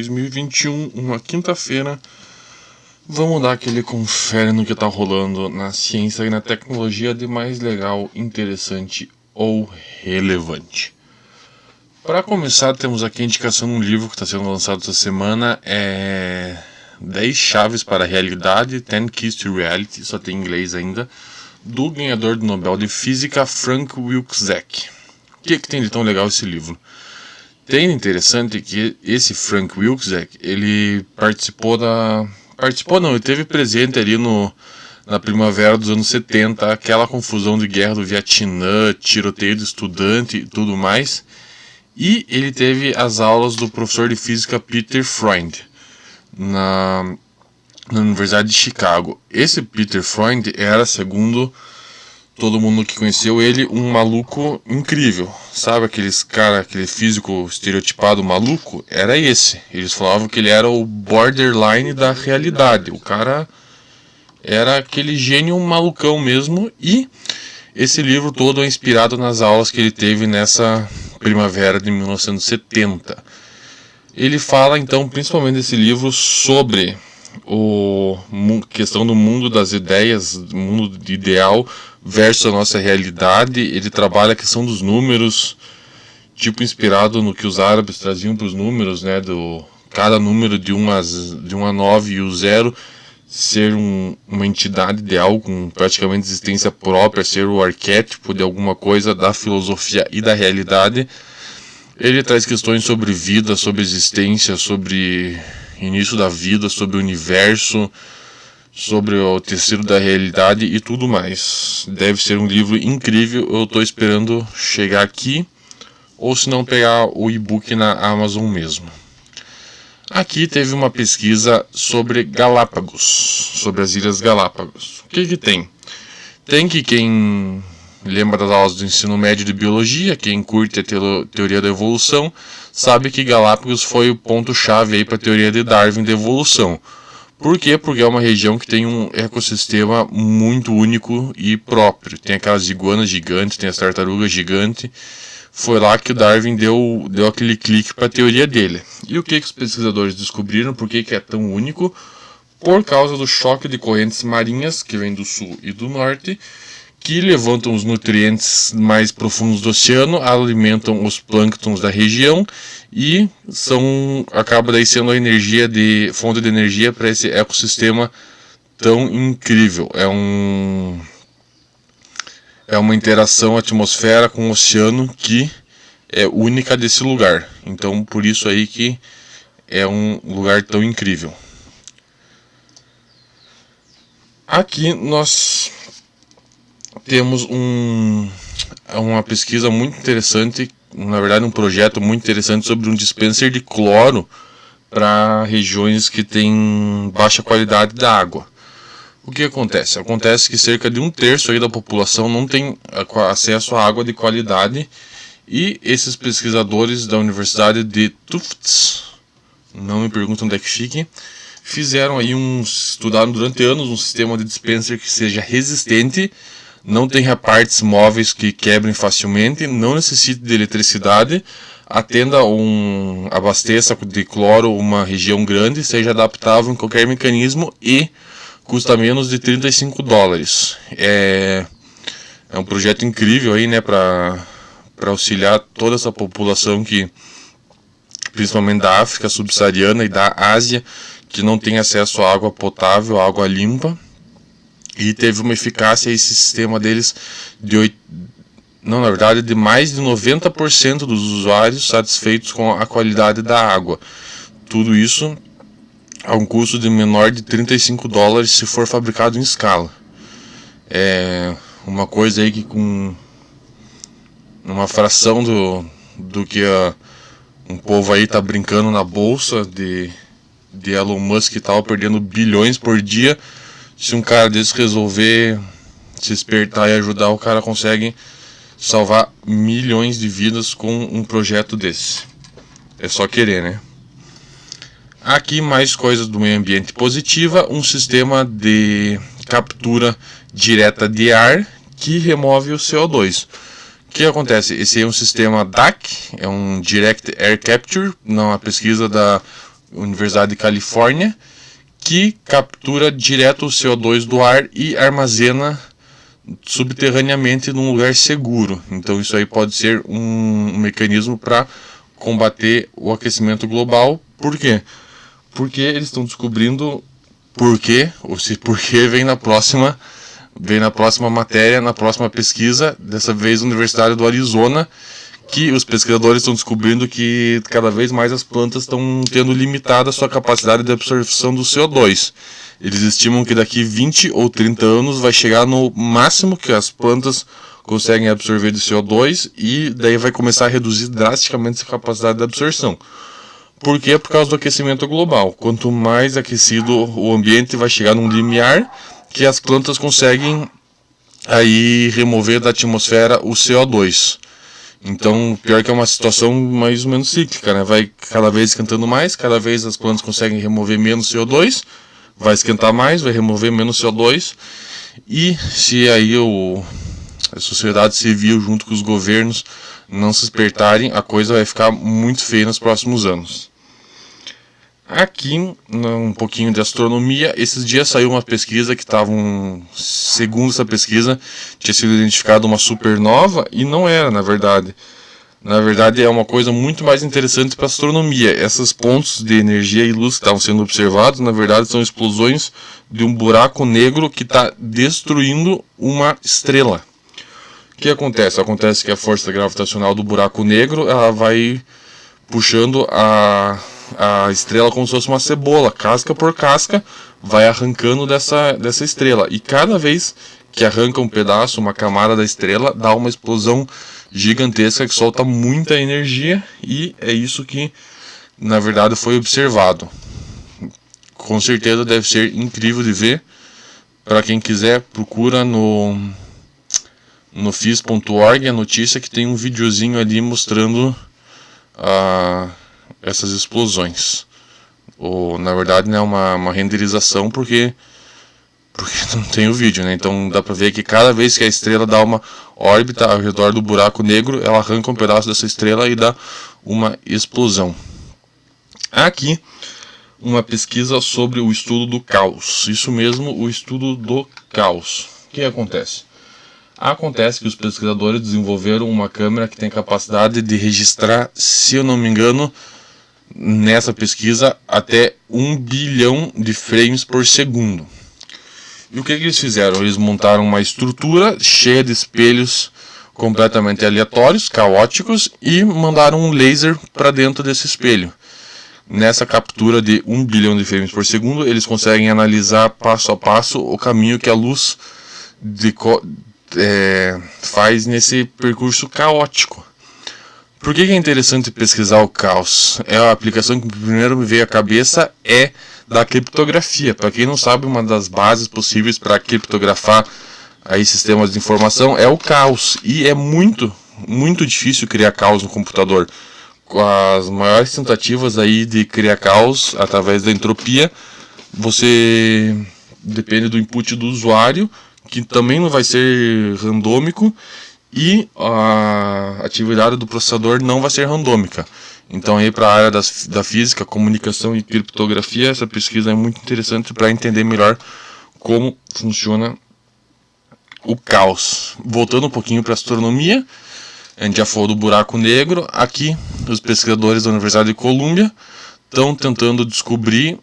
2021, uma quinta-feira. Vamos dar aquele confere no que está rolando na ciência e na tecnologia de mais legal, interessante ou relevante. Para começar, temos aqui a indicação de um livro que está sendo lançado essa semana, 10 chaves para a realidade, 10 Keys to Reality, só tem em inglês ainda, do ganhador do Nobel de Física, Frank Wilczek. O que tem de tão legal esse livro? Tem interessante que esse Frank Wilczek, ele ele teve presente ali na primavera dos anos 70, aquela confusão de guerra do Vietnã, tiroteio de estudante e tudo mais. E ele teve as aulas do professor de física Peter Freund, na Universidade de Chicago. Esse Peter Freund era, segundo todo mundo que conheceu ele, um maluco incrível. Sabe aquele físico estereotipado maluco? Era esse. Eles falavam que ele era o borderline da realidade. O cara era aquele gênio malucão mesmo. E esse livro todo é inspirado nas aulas que ele teve nessa primavera de 1970. Ele fala então principalmente desse livro sobre a questão do mundo das ideias, do mundo ideal versus a nossa realidade. Ele trabalha a questão dos números, tipo inspirado no que os árabes traziam para os números, né, do cada número de 1 a 9 e o 0 ser uma entidade ideal com praticamente existência própria, ser o arquétipo de alguma coisa da filosofia e da realidade. Ele traz questões sobre vida, sobre existência, sobre início da vida, sobre o universo, sobre o tecido da realidade e tudo mais. Deve ser um livro incrível. Eu estou esperando chegar aqui, ou se não pegar o e-book na Amazon mesmo. Aqui teve uma pesquisa sobre Galápagos, sobre as Ilhas Galápagos. O que tem? Tem que quem lembra das aulas do ensino médio de biologia, quem curte a teoria da evolução, sabe que Galápagos foi o ponto-chave aí para a teoria de Darwin da evolução. Por quê? Porque é uma região que tem um ecossistema muito único e próprio. Tem aquelas iguanas gigantes, tem as tartarugas gigantes. Foi lá que o Darwin deu aquele clique para a teoria dele. E o que os pesquisadores descobriram? Por que é tão único? Por causa do choque de correntes marinhas, que vem do sul e do norte, que levantam os nutrientes mais profundos do oceano, alimentam os plânctons da região e acaba daí sendo fonte de energia para esse ecossistema tão incrível. É uma interação atmosfera com o oceano que é única desse lugar. Então, por isso aí que é um lugar tão incrível. Aqui nós temos uma pesquisa muito interessante, na verdade um projeto muito interessante sobre um dispenser de cloro para regiões que têm baixa qualidade da água. O que acontece? Acontece que cerca de 1/3 aí da população não tem acesso à água de qualidade, e esses pesquisadores da Universidade de Tufts, não me perguntam onde é que fique, estudaram durante anos um sistema de dispenser que seja resistente, não tenha partes móveis que quebrem facilmente, não necessite de eletricidade, abasteça de cloro uma região grande, seja adaptável em qualquer mecanismo e custa menos de $35. É um projeto incrível aí, né, para auxiliar toda essa população principalmente da África subsaariana e da Ásia, que não tem acesso à água potável, à água limpa. E teve uma eficácia esse sistema deles de mais de 90% dos usuários satisfeitos com a qualidade da água. Tudo isso a um custo de menor de $35 se for fabricado em escala. É uma coisa aí que com uma fração do que um povo aí tá brincando na bolsa de Elon Musk e tal, perdendo bilhões por dia. Se um cara desse resolver se espertar e ajudar, o cara consegue salvar milhões de vidas com um projeto desse. É só querer, né? Aqui mais coisas do meio ambiente positiva, um sistema de captura direta de ar que remove o CO2. O que acontece? Esse é um sistema DAC, é um Direct Air Capture, uma pesquisa da Universidade de Califórnia, que captura direto o CO2 do ar e armazena subterraneamente num lugar seguro. Então isso aí pode ser um mecanismo para combater o aquecimento global. Por quê? Porque eles estão descobrindo por quê, ou se por quê vem na próxima matéria, na próxima pesquisa, dessa vez da Universidade do Arizona, que os pesquisadores estão descobrindo que cada vez mais as plantas estão tendo limitada a sua capacidade de absorção do CO2. Eles estimam que daqui 20 ou 30 anos vai chegar no máximo que as plantas conseguem absorver de CO2 e daí vai começar a reduzir drasticamente essa capacidade de absorção. Por quê? Por causa do aquecimento global. Quanto mais aquecido o ambiente, vai chegar num limiar que as plantas conseguem aí remover da atmosfera o CO2. Então, pior que é uma situação mais ou menos cíclica, né? Vai cada vez esquentando mais, cada vez as plantas conseguem remover menos CO2, vai esquentar mais, vai remover menos CO2, e se aí a sociedade civil junto com os governos não se espertarem, a coisa vai ficar muito feia nos próximos anos. Aqui, um pouquinho de astronomia, esses dias saiu uma pesquisa que segundo essa pesquisa, tinha sido identificada uma supernova, e não era, na verdade. Na verdade, é uma coisa muito mais interessante para a astronomia. Esses pontos de energia e luz que estavam sendo observados, na verdade, são explosões de um buraco negro que está destruindo uma estrela. O que acontece? Acontece que a força gravitacional do buraco negro ela vai puxando a estrela como se fosse uma cebola, casca por casca, vai arrancando dessa estrela. E cada vez que arranca um pedaço, uma camada da estrela, dá uma explosão gigantesca que solta muita energia, e é isso que, na verdade, foi observado. Com certeza deve ser incrível de ver. Para quem quiser, procura no phys.org a notícia, que tem um videozinho ali mostrando essas explosões. Ou, na verdade, não é uma renderização, porque não tem o vídeo, né? Então dá pra ver que cada vez que a estrela dá uma órbita ao redor do buraco negro, ela arranca um pedaço dessa estrela e dá uma explosão. Aqui, uma pesquisa sobre o estudo do caos. Isso mesmo, o estudo do caos. O que acontece? Acontece que os pesquisadores desenvolveram uma câmera que tem capacidade de registrar, se eu não me engano, nessa pesquisa, até 1 bilhão de frames por segundo. E o que eles fizeram? Eles montaram uma estrutura cheia de espelhos completamente aleatórios, caóticos, e mandaram um laser para dentro desse espelho. Nessa captura de 1 bilhão de frames por segundo, eles conseguem analisar passo a passo o caminho que a luz faz nesse percurso caótico. Por que é interessante pesquisar o caos? A aplicação que primeiro me veio à cabeça é da criptografia. Para quem não sabe, uma das bases possíveis para criptografar aí sistemas de informação é o caos. E é muito, muito difícil criar caos no computador. As maiores tentativas aí de criar caos através da entropia, você depende do input do usuário, que também não vai ser randômico, e a atividade do processador não vai ser randômica. Então aí para a área da física, comunicação e criptografia, essa pesquisa é muito interessante para entender melhor como funciona o caos. Voltando um pouquinho para a astronomia, a gente já falou do buraco negro. Aqui os pesquisadores da Universidade de Colômbia estão tentando descobrir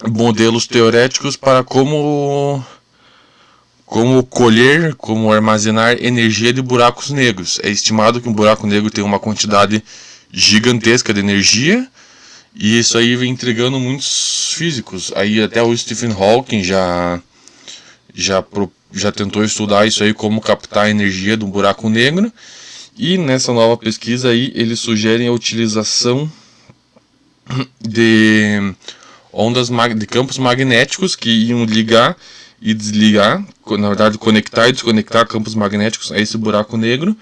modelos teoréticos para como colher, como armazenar energia de buracos negros. É estimado que um buraco negro tem uma quantidade gigantesca de energia, e isso aí vem intrigando muitos físicos. Aí até o Stephen Hawking já tentou estudar isso aí, como captar a energia de um buraco negro, e nessa nova pesquisa aí eles sugerem a utilização de ondas de campos magnéticos que iam ligar e desligar, na verdade conectar e desconectar campos magnéticos a esse buraco negro,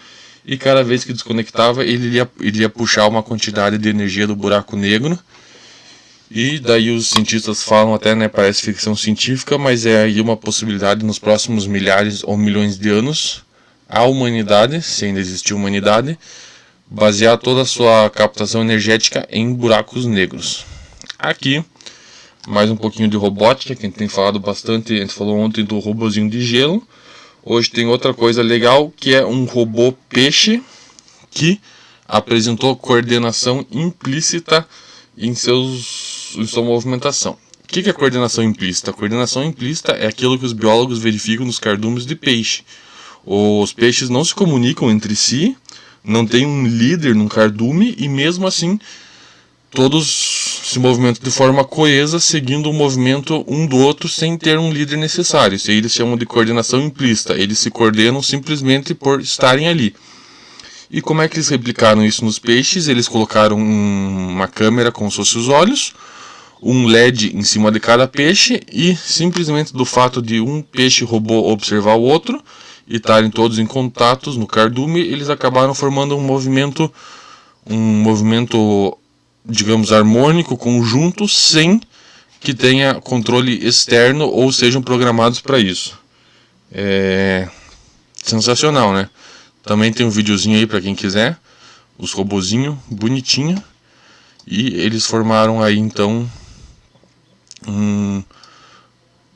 e cada vez que desconectava ele ia puxar uma quantidade de energia do buraco negro. E daí os cientistas falam até, né, parece ficção científica, mas é aí uma possibilidade nos próximos milhares ou milhões de anos a humanidade, se ainda existir humanidade, basear toda a sua captação energética em buracos negros. Aqui, mais um pouquinho de robótica, que a gente tem falado bastante. A gente falou ontem do robozinho de gelo. Hoje tem outra coisa legal, que é um robô peixe que apresentou coordenação implícita em sua movimentação. O que é coordenação implícita? A coordenação implícita é aquilo que os biólogos verificam nos cardumes de peixe. Os peixes não se comunicam entre si, não tem um líder num cardume e mesmo assim todos se movimentam de forma coesa, seguindo o movimento um do outro sem ter um líder necessário. Isso aí eles chamam de coordenação implícita. Eles se coordenam simplesmente por estarem ali. E como é que eles replicaram isso nos peixes? Eles colocaram uma câmera como se fosse os olhos, um LED em cima de cada peixe e simplesmente do fato de um peixe robô observar o outro e estarem todos em contatos no cardume, eles acabaram formando um movimento, digamos, harmônico, conjunto, sem que tenha controle externo ou sejam programados para isso. É sensacional, né? Também tem um videozinho aí para quem quiser, os robozinhos, bonitinho. E eles formaram aí então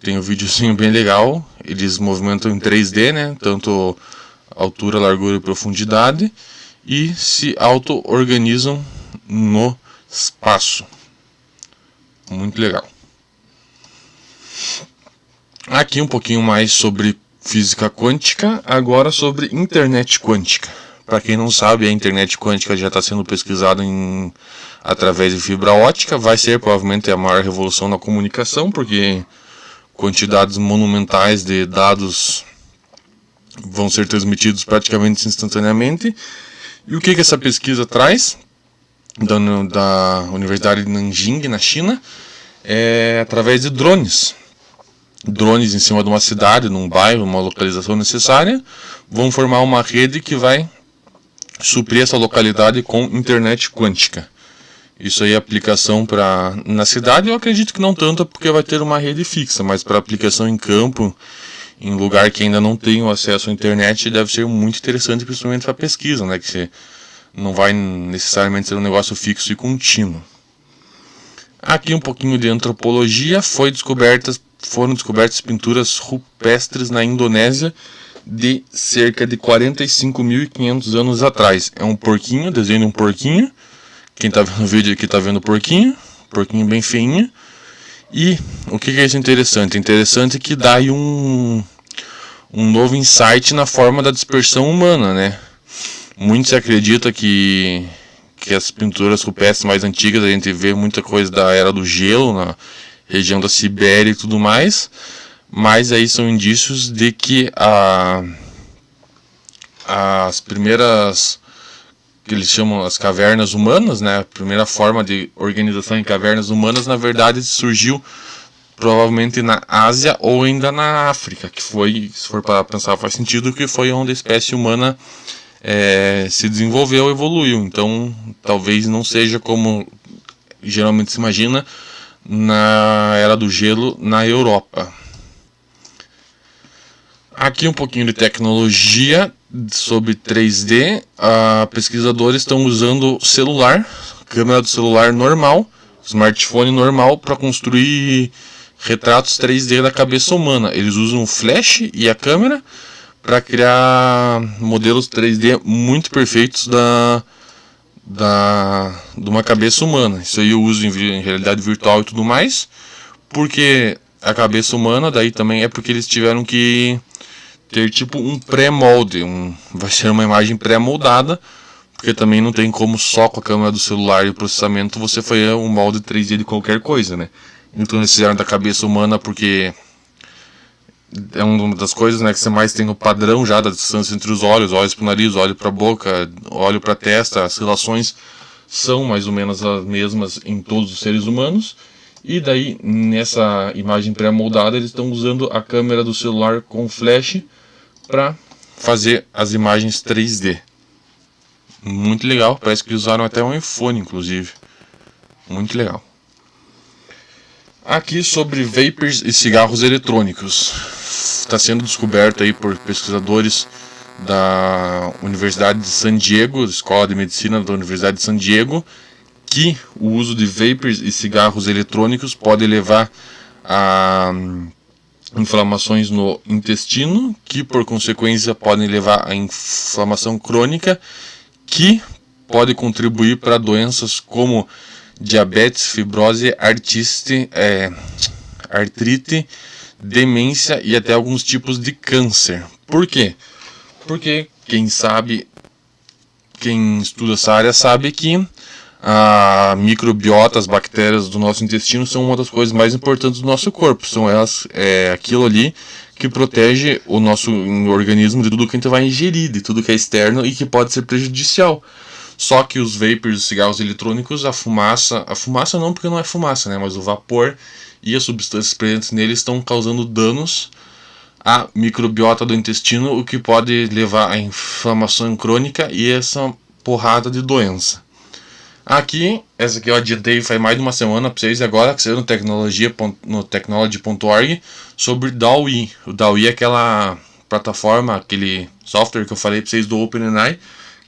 tem um videozinho bem legal. Eles movimentam em 3D, né? Tanto altura, largura e profundidade. E se auto-organizam no espaço. Muito legal. Aqui um pouquinho mais sobre física quântica, agora sobre internet quântica. Para quem não sabe, a internet quântica já está sendo pesquisada através de fibra ótica. Vai ser provavelmente a maior revolução na comunicação, porque quantidades monumentais de dados vão ser transmitidos praticamente instantaneamente. E o que essa pesquisa traz? Da Universidade de Nanjing, na China, é através de drones. Drones em cima de uma cidade, num bairro, uma localização necessária, vão formar uma rede que vai suprir essa localidade com internet quântica. Isso aí é aplicação na cidade, eu acredito que não tanto, porque vai ter uma rede fixa, mas para aplicação em campo, em lugar que ainda não tem o acesso à internet, deve ser muito interessante, principalmente para pesquisa, né? Que você não vai necessariamente ser um negócio fixo e contínuo. Aqui um pouquinho de antropologia. Foram descobertas pinturas rupestres na Indonésia de cerca de 45.500 anos atrás. É um porquinho, desenho de um porquinho. Quem está vendo o vídeo aqui está vendo o porquinho bem feinho. E o que é isso interessante? Interessante que dá aí um novo insight na forma da dispersão humana, né? Muito se acredita que as pinturas rupestres mais antigas, a gente vê muita coisa da Era do Gelo, na região da Sibéria e tudo mais, mas aí são indícios de que as primeiras, que eles chamam as cavernas humanas, né, a primeira forma de organização em cavernas humanas, na verdade surgiu provavelmente na Ásia ou ainda na África, que foi, se for para pensar, faz sentido, que foi onde a espécie humana se desenvolveu, evoluiu. Então talvez não seja como geralmente se imagina na Era do Gelo na Europa. Aqui um pouquinho de tecnologia sobre 3D. Pesquisadores estão usando câmera do celular normal, smartphone normal, para construir retratos 3D da cabeça humana. Eles usam o flash e a câmera para criar modelos 3D muito perfeitos de uma cabeça humana. Isso aí eu uso em realidade virtual e tudo mais, porque a cabeça humana daí também é porque eles tiveram que ter tipo um pré-molde, vai ser uma imagem pré-moldada, porque também não tem como só com a câmera do celular e o processamento você fazer um molde 3D de qualquer coisa, né? Então eles fizeram da cabeça humana porque é uma das coisas, né, que você mais tem no padrão já da distância entre os olhos para o nariz, olho para a boca, olho para a testa. As relações são mais ou menos as mesmas em todos os seres humanos. E daí, nessa imagem pré-moldada, eles estão usando a câmera do celular com flash para fazer as imagens 3D. Muito legal, parece que usaram até um iPhone, inclusive. Muito legal. Aqui sobre vapers e cigarros eletrônicos. Está sendo descoberto aí por pesquisadores da Universidade de San Diego, Escola de Medicina da Universidade de San Diego, que o uso de vapers e cigarros eletrônicos pode levar a inflamações no intestino, que por consequência podem levar a inflamação crônica, que pode contribuir para doenças como diabetes, fibrose, artrite, demência e até alguns tipos de câncer. Por quê? Porque quem estuda essa área sabe que a microbiota, as bactérias do nosso intestino são uma das coisas mais importantes do nosso corpo. São elas, aquilo ali que protege o nosso organismo de tudo que a gente vai ingerir, de tudo que é externo e que pode ser prejudicial. Só que os vapers, os cigarros eletrônicos, a fumaça não, porque não é fumaça, né? Mas o vapor e as substâncias presentes neles estão causando danos à microbiota do intestino, o que pode levar à inflamação crônica e essa porrada de doença. Essa aqui eu adiantei faz mais de uma semana para vocês, agora que saiu no technology.org, sobre DALL-E. O DALL-E é aquela plataforma, aquele software que eu falei para vocês do OpenAI,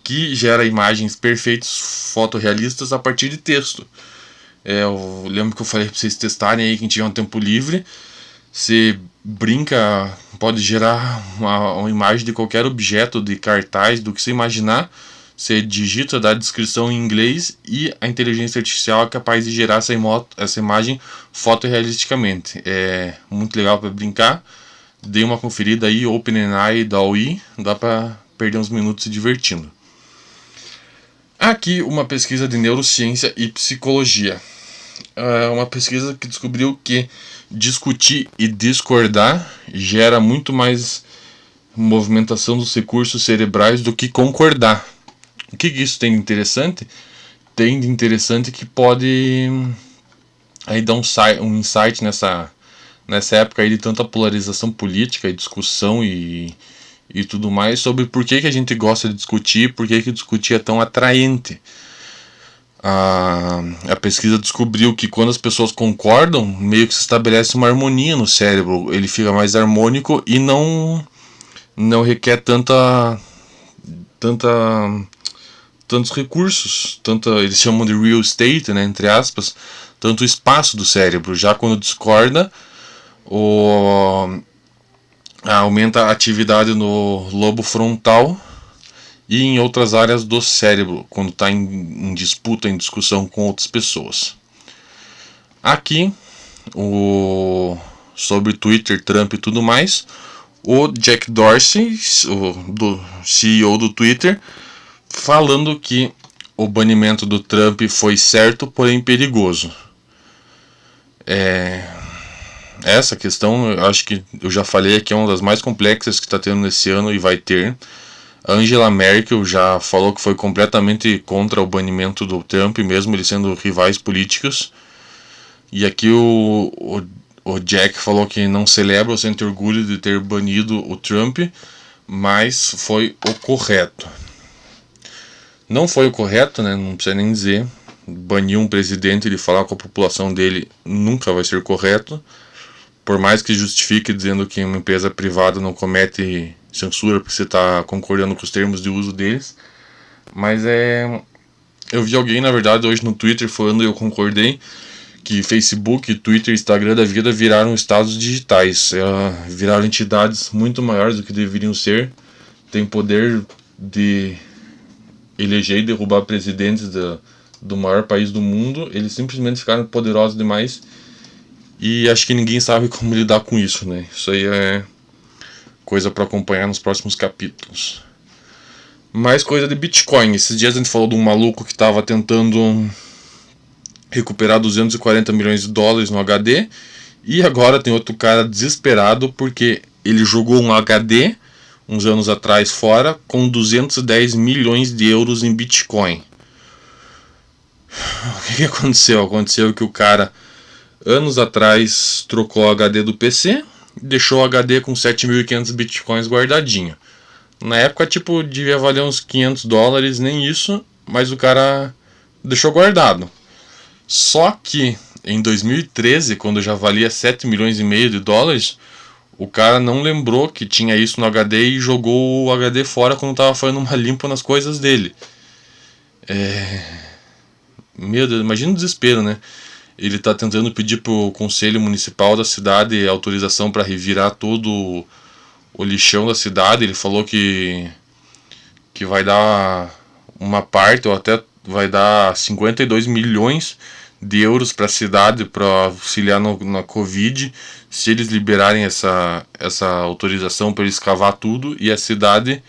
que gera imagens perfeitas, fotorrealistas a partir de texto. Eu lembro que eu falei para vocês testarem aí, quem tiver um tempo livre. Você brinca, pode gerar uma imagem de qualquer objeto, de cartaz, do que você imaginar. Você digita, dá a descrição em inglês e a inteligência artificial é capaz de gerar essa imagem fotorrealisticamente. É muito legal para brincar. Dê uma conferida aí, OpenAI, DALL-E, dá para perder uns minutos se divertindo. Aqui uma pesquisa de neurociência e psicologia. Uma pesquisa que descobriu que discutir e discordar gera muito mais movimentação dos recursos cerebrais do que concordar. O que isso tem de interessante? Tem de interessante que pode aí dar um insight nessa época aí de tanta polarização política e discussão e tudo mais, sobre por que a gente gosta de discutir, por que discutir é tão atraente. A pesquisa descobriu que quando as pessoas concordam, meio que se estabelece uma harmonia no cérebro, ele fica mais harmônico e não requer tantos recursos, eles chamam de real estate, né, entre aspas, tanto espaço do cérebro. Já quando discorda, aumenta a atividade no lobo frontal e em outras áreas do cérebro, quando está em disputa, em discussão com outras pessoas. Aqui, sobre Twitter, Trump e tudo mais, o Jack Dorsey, do CEO do Twitter, falando que o banimento do Trump foi certo, porém perigoso. Essa questão, eu acho que eu já falei aqui, é uma das mais complexas que está tendo nesse ano e vai ter. A Angela Merkel já falou que foi completamente contra o banimento do Trump, mesmo eles sendo rivais políticos. E aqui o Jack falou que não celebra ou sente orgulho de ter banido o Trump, mas foi o correto. Não foi o correto, né? Não precisa nem dizer. Banir um presidente de falar com a população dele nunca vai ser correto. Por mais que justifique dizendo que uma empresa privada não comete censura porque você está concordando com os termos de uso deles. Mas eu vi alguém, na verdade, hoje no Twitter falando, e eu concordei, que Facebook, Twitter, Instagram da vida viraram estados digitais. Viraram entidades muito maiores do que deveriam ser. Tem poder de eleger e derrubar presidentes do maior país do mundo. Eles simplesmente ficaram poderosos demais. E acho que ninguém sabe como lidar com isso, né? Isso aí é coisa para acompanhar nos próximos capítulos. Mais coisa de Bitcoin. Esses dias a gente falou de um maluco que estava tentando recuperar 240 milhões de dólares no HD. E agora tem outro cara desesperado porque ele jogou um HD uns anos atrás fora com 210 milhões de euros em Bitcoin. O que aconteceu? Aconteceu que o cara, anos atrás, trocou o HD do PC e deixou o HD com 7.500 bitcoins guardadinho. Na época, devia valer uns 500 dólares, nem isso, mas o cara deixou guardado. Só que em 2013, quando já valia 7 milhões e meio de dólares, o cara não lembrou que tinha isso no HD e jogou o HD fora quando estava fazendo uma limpa nas coisas dele. Meu Deus, imagina o desespero, né? Ele tá tentando pedir pro conselho municipal da cidade autorização para revirar todo o lixão da cidade. Ele falou que vai dar uma parte, ou até vai dar 52 milhões de euros para a cidade para auxiliar na Covid, se eles liberarem essa autorização para eles cavar tudo, e a cidade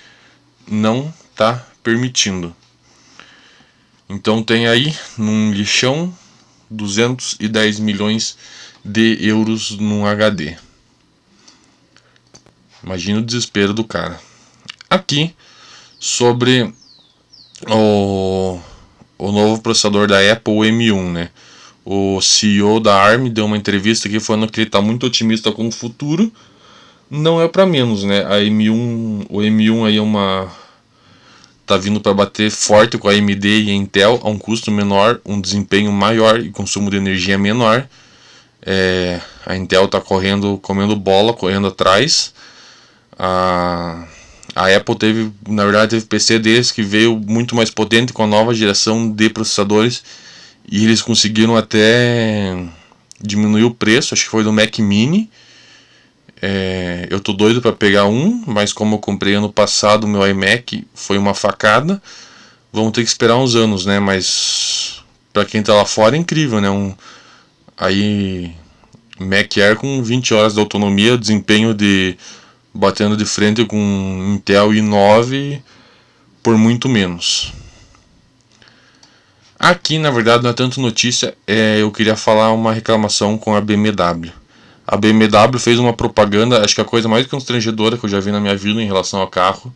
não está permitindo. Então tem aí num lixão 210 milhões de euros num HD. Imagina o desespero do cara. Aqui sobre o novo processador da Apple, o M1, né? O CEO da ARM deu uma entrevista aqui falando que ele está muito otimista com o futuro. Não é para menos, né? O M1 aí tá vindo para bater forte com a AMD e a Intel a um custo menor, um desempenho maior e consumo de energia menor. A Intel tá comendo bola, correndo atrás. A Apple teve PC deles que veio muito mais potente com a nova geração de processadores, e eles conseguiram até diminuir o preço. Acho que foi do Mac Mini. Eu tô doido para pegar um, mas como eu comprei ano passado o meu iMac, foi uma facada. Vamos ter que esperar uns anos, né? Mas para quem tá lá fora é incrível, né? Mac Air com 20 horas de autonomia, desempenho batendo de frente com Intel i9 por muito menos. Aqui, na verdade, não é tanto notícia, eu queria falar uma reclamação com a BMW. A BMW fez uma propaganda, acho que a coisa mais constrangedora que eu já vi na minha vida em relação ao carro,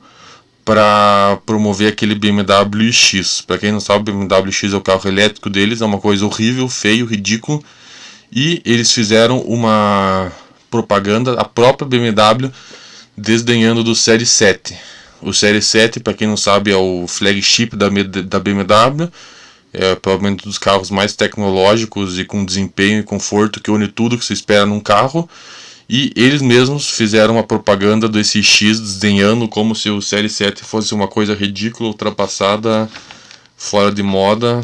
para promover aquele BMW iX. Para quem não sabe, o BMW iX é o carro elétrico deles, é uma coisa horrível, feio, ridículo. E eles fizeram uma propaganda, a própria BMW, desdenhando do Série 7. O Série 7, para quem não sabe, é o flagship da BMW. É provavelmente um dos carros mais tecnológicos e com desempenho e conforto, que une tudo que se espera num carro. E eles mesmos fizeram uma propaganda desse X desdenhando, como se o Série 7 fosse uma coisa ridícula, ultrapassada, fora de moda.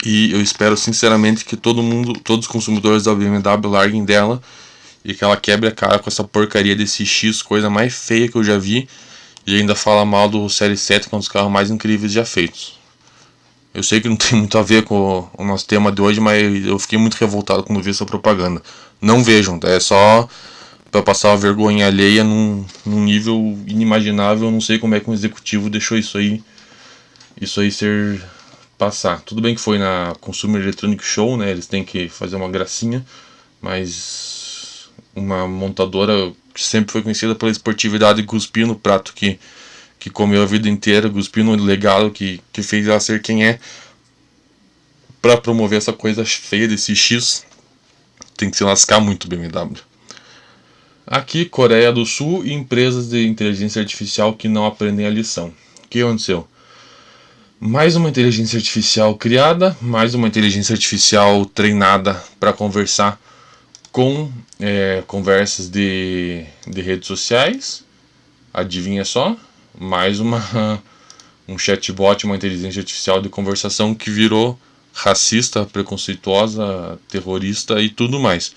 E eu espero sinceramente que todos os consumidores da BMW larguem dela e que ela quebre a cara com essa porcaria desse X, coisa mais feia que eu já vi, e ainda fala mal do Série 7, que é um dos carros mais incríveis já feitos. Eu sei que não tem muito a ver com o nosso tema de hoje, mas eu fiquei muito revoltado quando vi essa propaganda. Não vejam, é só para passar uma vergonha alheia num nível inimaginável. Eu não sei como é que um executivo deixou isso aí ser passar. Tudo bem que foi na Consumer Electronics Show, né? Eles têm que fazer uma gracinha, mas uma montadora que sempre foi conhecida pela esportividade, cuspir no prato que comeu a vida inteira, cuspir no legado que fez ela ser quem é, para promover essa coisa feia desse X, tem que se lascar muito, BMW. Aqui, Coreia do Sul e empresas de inteligência artificial que não aprendem a lição. O que aconteceu? Mais uma inteligência artificial criada, mais uma inteligência artificial treinada para conversar com conversas de redes sociais. Adivinha só? Mais um chatbot, uma inteligência artificial de conversação que virou racista, preconceituosa, terrorista e tudo mais.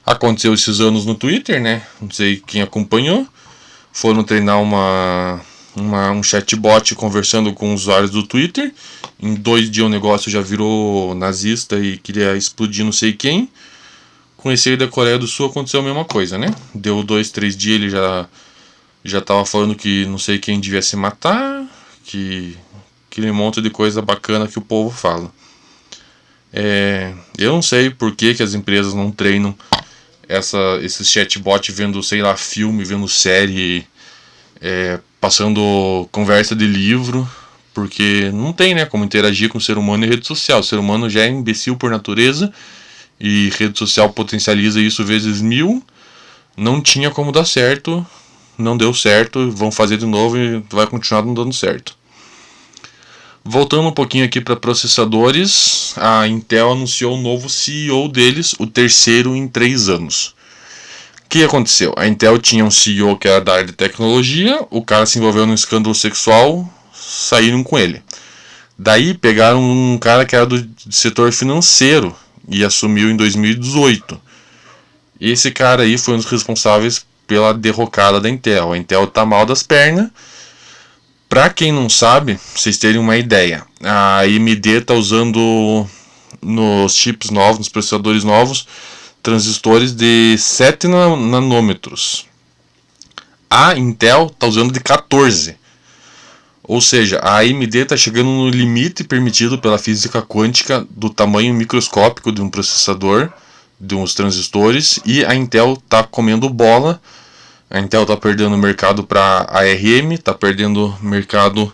Aconteceu esses anos no Twitter, né? Não sei quem acompanhou. Foram treinar um chatbot conversando com usuários do Twitter. Em 2 dias o negócio já virou nazista e queria explodir não sei quem. Com esse aí da Coreia do Sul aconteceu a mesma coisa, né? Deu 2, 3 dias, ele já tava falando que não sei quem devia se matar, que aquele monte de coisa bacana que o povo fala. Eu não sei por que as empresas não treinam esses chatbots vendo, sei lá, filme, vendo série, passando conversa de livro, porque não tem, né, como interagir com o ser humano em rede social. O ser humano já é imbecil por natureza e rede social potencializa isso vezes 1000. Não tinha como dar certo. Não deu certo, vão fazer de novo e vai continuar não dando certo. Voltando um pouquinho aqui para processadores, a Intel anunciou o novo CEO deles, o terceiro em 3 anos. O que aconteceu? A Intel tinha um CEO que era da área de tecnologia, o cara se envolveu num escândalo sexual, saíram com ele. Daí pegaram um cara que era do setor financeiro e assumiu em 2018. Esse cara aí foi um dos responsáveis pela derrocada da Intel. A Intel tá mal das pernas. Pra quem não sabe, pra vocês terem uma ideia, a AMD tá usando nos chips novos, nos processadores novos, transistores de 7 nanômetros. A Intel tá usando de 14. Ou seja, a AMD está chegando no limite permitido pela física quântica do tamanho microscópico de um processador, de uns transistores, e a Intel está comendo bola. A Intel está perdendo mercado para a ARM, está perdendo mercado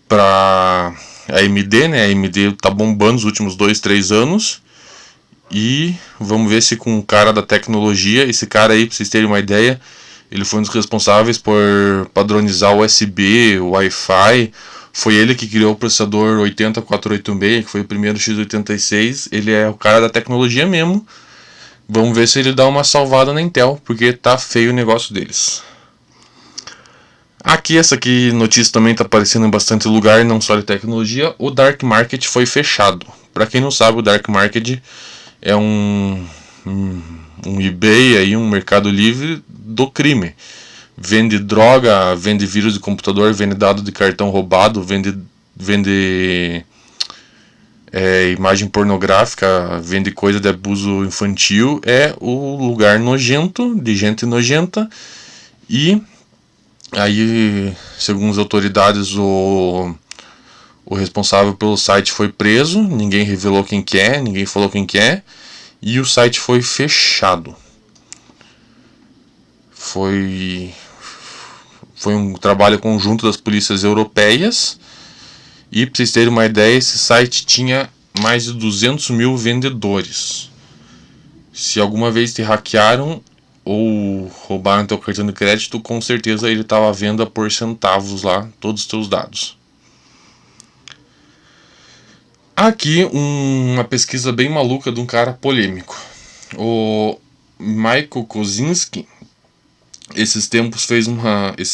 para a AMD, né? A AMD está bombando nos últimos 2-3 anos. E vamos ver se com o cara da tecnologia, esse cara aí, para vocês terem uma ideia, ele foi um dos responsáveis por padronizar o USB, o Wi-Fi. Foi ele que criou o processador 80486, que foi o primeiro x86. Ele é o cara da tecnologia mesmo. Vamos ver se ele dá uma salvada na Intel, porque tá feio o negócio deles. Aqui, essa aqui notícia também tá aparecendo em bastante lugar, não só de tecnologia. O Dark Market foi fechado. Para quem não sabe, o Dark Market é um eBay, aí, um mercado livre do crime. Vende droga, vende vírus de computador, vende dado de cartão roubado, vende imagem pornográfica, vende coisa de abuso infantil. É o lugar nojento, de gente nojenta. E aí, segundo as autoridades, o responsável pelo site foi preso. Ninguém revelou quem que é, ninguém falou quem que é. E o site foi fechado. Foi um trabalho conjunto das polícias europeias. E para vocês terem uma ideia, esse site tinha mais de 200 mil vendedores. Se alguma vez te hackearam ou roubaram teu cartão de crédito, com certeza ele estava à venda por centavos lá, todos os teus dados. Aqui uma pesquisa bem maluca de um cara polêmico. O Michael Kosinski, esses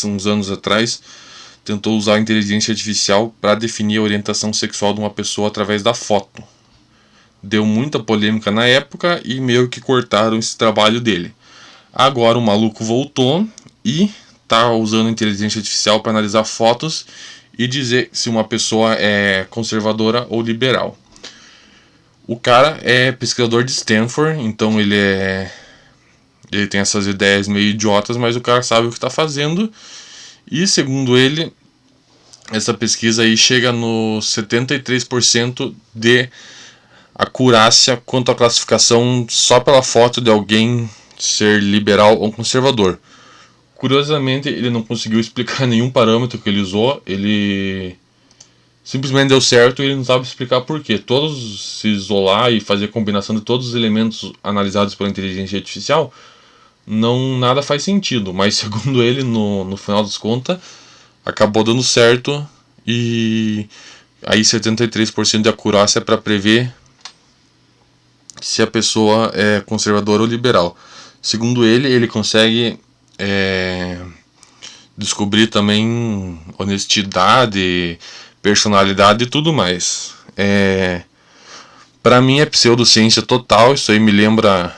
uns anos atrás, tentou usar a inteligência artificial para definir a orientação sexual de uma pessoa através da foto. Deu muita polêmica na época e meio que cortaram esse trabalho dele. Agora o maluco voltou e está usando a inteligência artificial para analisar fotos e dizer se uma pessoa é conservadora ou liberal. O cara é pesquisador de Stanford, então ele tem essas ideias meio idiotas, mas o cara sabe o que está fazendo. E segundo ele, essa pesquisa aí chega no 73% de acurácia quanto à classificação só pela foto de alguém ser liberal ou conservador. Curiosamente, ele não conseguiu explicar nenhum parâmetro que ele usou. Ele simplesmente deu certo e ele não sabe explicar por quê. Todos se isolar e fazer a combinação de todos os elementos analisados pela inteligência artificial, nada faz sentido, mas segundo ele, no final das contas, acabou dando certo. E aí 73% de acurácia para prever se a pessoa é conservadora ou liberal. Segundo ele consegue descobrir também honestidade, personalidade e tudo mais. Para mim é pseudociência total. Isso aí me lembra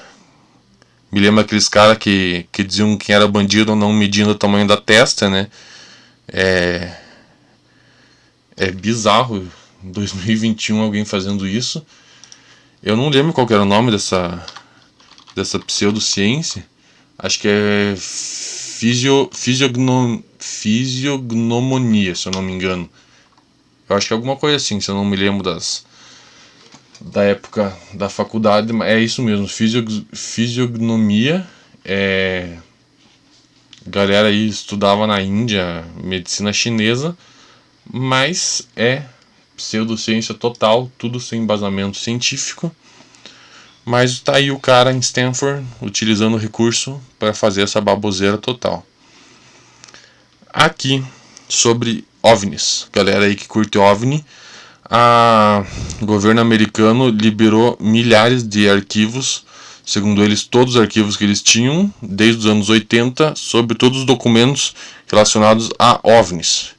aqueles caras que diziam quem era bandido não medindo o tamanho da testa, né? É bizarro, em 2021 alguém fazendo isso. Eu não lembro qual era o nome dessa pseudociência. Acho que é fisiognomonia, se eu não me engano. Eu acho que é alguma coisa assim, se eu não me lembro da época da faculdade. É isso mesmo, fisiognomia. Galera aí estudava na Índia, medicina chinesa, mas é pseudociência total, tudo sem embasamento científico. Mas tá aí o cara em Stanford utilizando o recurso para fazer essa baboseira total. Aqui sobre OVNIs, galera aí que curte OVNI, o governo americano liberou milhares de arquivos, segundo eles todos os arquivos que eles tinham desde os anos 80 sobre todos os documentos relacionados a OVNIs.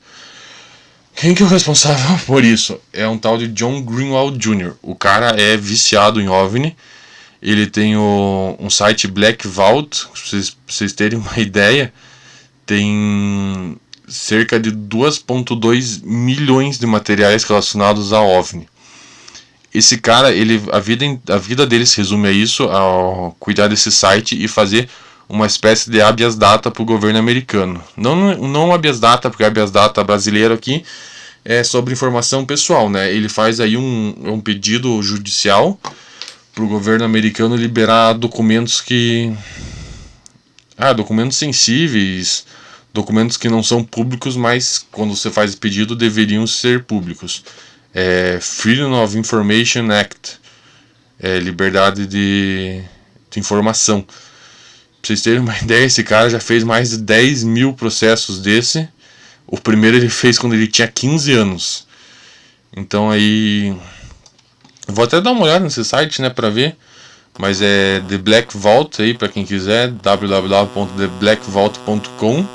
Quem que é o responsável por isso? É um tal de John Greenwald Jr. O cara é viciado em OVNI. Ele tem um site Black Vault, pra vocês terem uma ideia. Tem cerca de 2,2 milhões de materiais relacionados a OVNI. Esse cara, a vida dele se resume a isso, a cuidar desse site e fazer uma espécie de habeas data para o governo americano. Não habeas data, porque habeas data brasileiro aqui é sobre informação pessoal, né? Ele faz aí um pedido judicial para o governo americano liberar documentos documentos sensíveis, documentos que não são públicos, mas quando você faz o pedido deveriam ser públicos. Freedom of Information Act, liberdade de informação. Pra vocês terem uma ideia, esse cara já fez mais de 10 mil processos desse. O primeiro ele fez quando ele tinha 15 anos. Então aí... eu vou até dar uma olhada nesse site, né, pra ver. Mas é The Black Vault aí, pra quem quiser. www.theblackvault.com.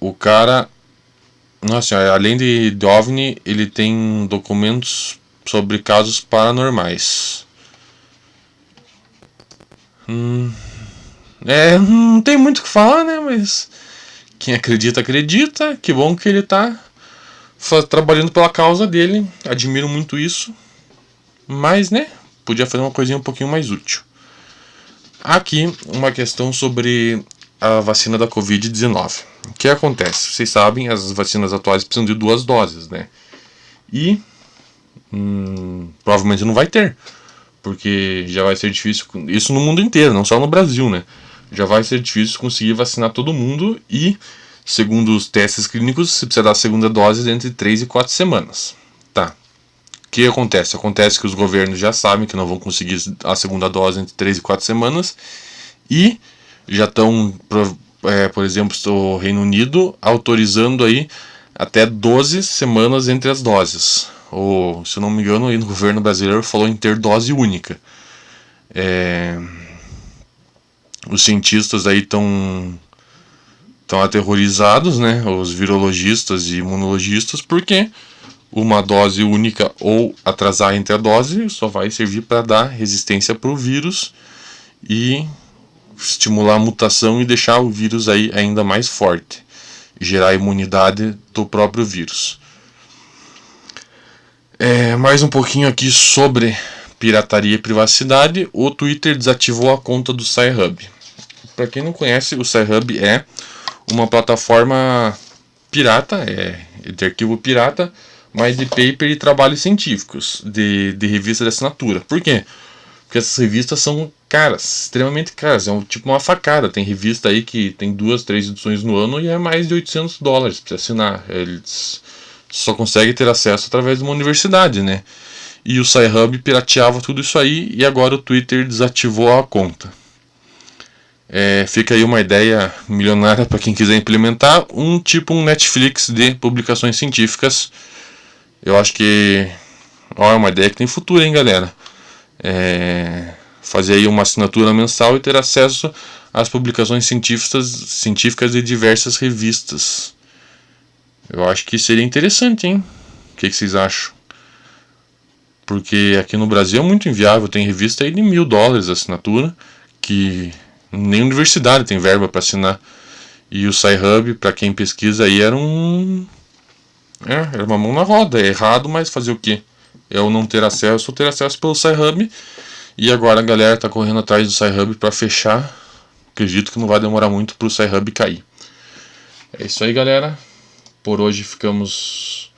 O cara... nossa, além de OVNI, ele tem documentos sobre casos paranormais. Não tem muito o que falar, né? Mas quem acredita, acredita. Que bom que ele tá trabalhando pela causa dele. Admiro muito isso. Mas, né? Podia fazer uma coisinha um pouquinho mais útil. Aqui, uma questão sobre a vacina da Covid-19. O que acontece? Vocês sabem, as vacinas atuais precisam de 2 doses, né? E provavelmente não vai ter. Porque já vai ser difícil, isso no mundo inteiro, não só no Brasil, né? Já vai ser difícil conseguir vacinar todo mundo e, segundo os testes clínicos, você precisa dar a segunda dose entre 3 e 4 semanas. Tá. O que acontece? Acontece que os governos já sabem que não vão conseguir a segunda dose entre 3 e 4 semanas e já estão, por exemplo, o Reino Unido autorizando aí até 12 semanas entre as doses. Ou, se eu não me engano, aí no governo brasileiro falou em ter dose única. Os cientistas aí estão aterrorizados, né? Os virologistas e imunologistas, porque uma dose única ou atrasar entre a dose só vai servir para dar resistência para o vírus e estimular a mutação e deixar o vírus aí ainda mais forte, gerar a imunidade do próprio vírus. Mais um pouquinho aqui sobre pirataria e privacidade. O Twitter desativou a conta do Sci-Hub. Para quem não conhece, o Sci-Hub é uma plataforma pirata, de arquivo pirata, mas de paper e trabalhos científicos, de revista de assinatura. Por quê? Porque essas revistas são caras, extremamente caras, tipo uma facada. Tem revista aí que tem 2, 3 edições no ano e é mais de $800 para você assinar. Eles só conseguem ter acesso através de uma universidade, né? E o Sci-Hub pirateava tudo isso aí e agora o Twitter desativou a conta. Fica aí uma ideia milionária para quem quiser implementar, um Netflix de publicações científicas. Eu acho que é uma ideia que tem futuro, hein, galera? Fazer aí uma assinatura mensal e ter acesso às publicações científicas de diversas revistas. Eu acho que seria interessante, hein? O que vocês acham? Porque aqui no Brasil é muito inviável. Tem revista aí de $1.000 a assinatura, que nem universidade tem verba para assinar. E o Sci-Hub, para quem pesquisa aí, era uma mão na roda. É errado, mas fazer o quê? Eu não ter acesso, ou ter acesso pelo Sci-Hub. E agora a galera tá correndo atrás do Sci-Hub para fechar. Acredito que não vai demorar muito pro Sci-Hub cair. É isso aí, galera. Por hoje ficamos